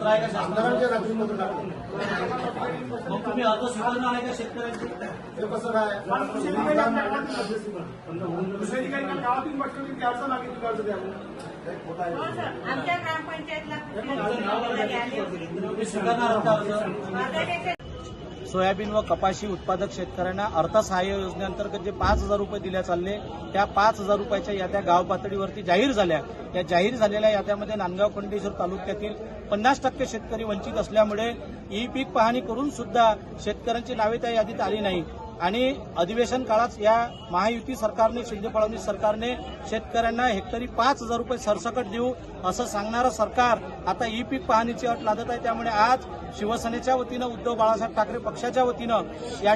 पत्र आहे का आमदारांच्या रात्रीमध्ये टाकलं. मग तुम्ही अर्ज स्वीकारणार आहे का शेतकऱ्यांची? हे कसं काय कृषी अधिकारी गावातील पटकन अर्ज लागेल अर्ज द्या. आमच्या ग्रामपंचायतला तुम्ही स्वीकारणार आहात का अर्ज? सोयाबीन व कपाशी उत्पादक शेतकऱ्यांना अर्थसहाय्य योजनेअंतर्गत जे 5,000 रुपये दिल्या चालले त्या 5,000 रुपयाच्या याद्या गाव पातळीवरती जाहीर झाल्या. या जाहीर झालेल्या याद्यामध्ये नांदगाव खंडेश्वर तालुक्यातील 50% शेतकरी वंचित असल्यामुळे ई पीक पाहणी करून सुद्धा शेतकऱ्यांची नावे त्या यादीत आली नाही आणि अधिवेशन काळात या महायुती सरकारने शिंदे फडणवीस सरकारने शेतकऱ्यांना हेक्टरी 5,000 रुपये सरसकट देऊ असं सांगणारं सरकार आता ई पीक पाहणीची अट लादत आहे. त्यामुळे आज शिवसेनेच्या वतीनं उद्धव बाळासाहेब ठाकरे पक्षाच्या वतीनं या